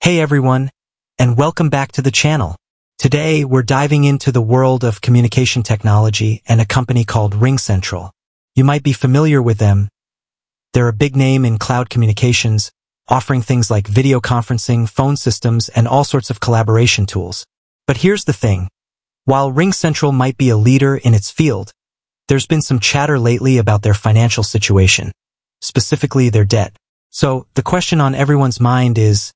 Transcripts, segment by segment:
Hey everyone, and welcome back to the channel. Today, we're diving into the world of communication technology and a company called RingCentral. You might be familiar with them. They're a big name in cloud communications, offering things like video conferencing, phone systems, and all sorts of collaboration tools. But here's the thing. While RingCentral might be a leader in its field, there's been some chatter lately about their financial situation, specifically their debt. So, the question on everyone's mind is,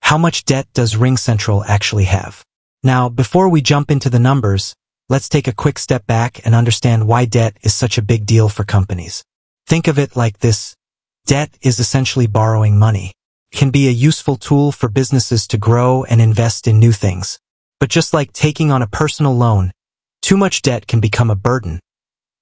how much debt does RingCentral actually have? Now, before we jump into the numbers, let's take a quick step back and understand why debt is such a big deal for companies. Think of it like this. Debt is essentially borrowing money. It can be a useful tool for businesses to grow and invest in new things. But just like taking on a personal loan, too much debt can become a burden,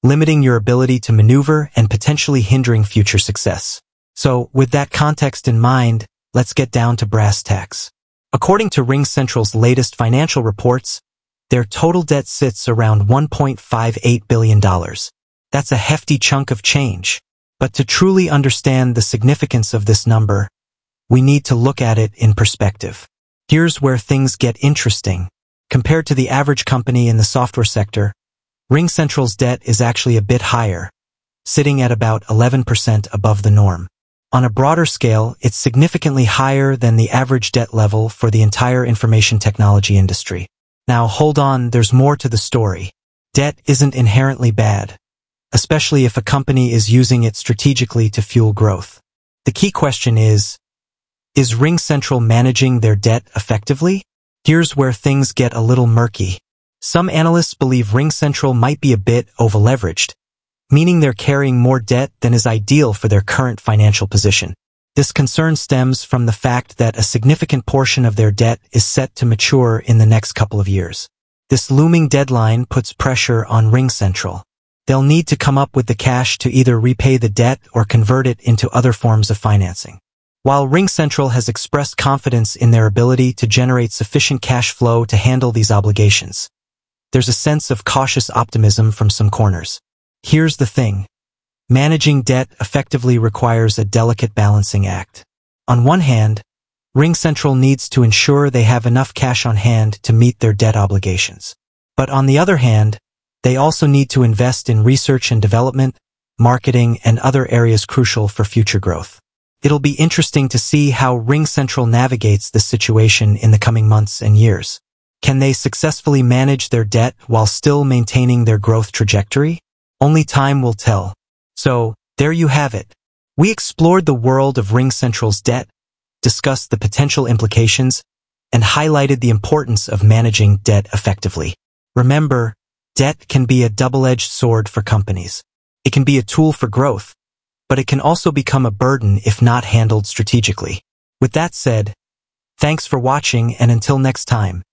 limiting your ability to maneuver and potentially hindering future success. So, with that context in mind, let's get down to brass tacks. According to RingCentral's latest financial reports, their total debt sits around $1.58 billion. That's a hefty chunk of change. But to truly understand the significance of this number, we need to look at it in perspective. Here's where things get interesting. Compared to the average company in the software sector, RingCentral's debt is actually a bit higher, sitting at about 11% above the norm. On a broader scale, it's significantly higher than the average debt level for the entire information technology industry. Now, hold on, there's more to the story. Debt isn't inherently bad, especially if a company is using it strategically to fuel growth. The key question is RingCentral managing their debt effectively? Here's where things get a little murky. Some analysts believe RingCentral might be a bit over-leveraged, meaning they're carrying more debt than is ideal for their current financial position. This concern stems from the fact that a significant portion of their debt is set to mature in the next couple of years. This looming deadline puts pressure on RingCentral. They'll need to come up with the cash to either repay the debt or convert it into other forms of financing. While RingCentral has expressed confidence in their ability to generate sufficient cash flow to handle these obligations, there's a sense of cautious optimism from some corners. Here's the thing. Managing debt effectively requires a delicate balancing act. On one hand, RingCentral needs to ensure they have enough cash on hand to meet their debt obligations. But on the other hand, they also need to invest in research and development, marketing, and other areas crucial for future growth. It'll be interesting to see how RingCentral navigates this situation in the coming months and years. Can they successfully manage their debt while still maintaining their growth trajectory? Only time will tell. So, there you have it. We explored the world of RingCentral's debt, discussed the potential implications, and highlighted the importance of managing debt effectively. Remember, debt can be a double-edged sword for companies. It can be a tool for growth, but it can also become a burden if not handled strategically. With that said, thanks for watching, and until next time.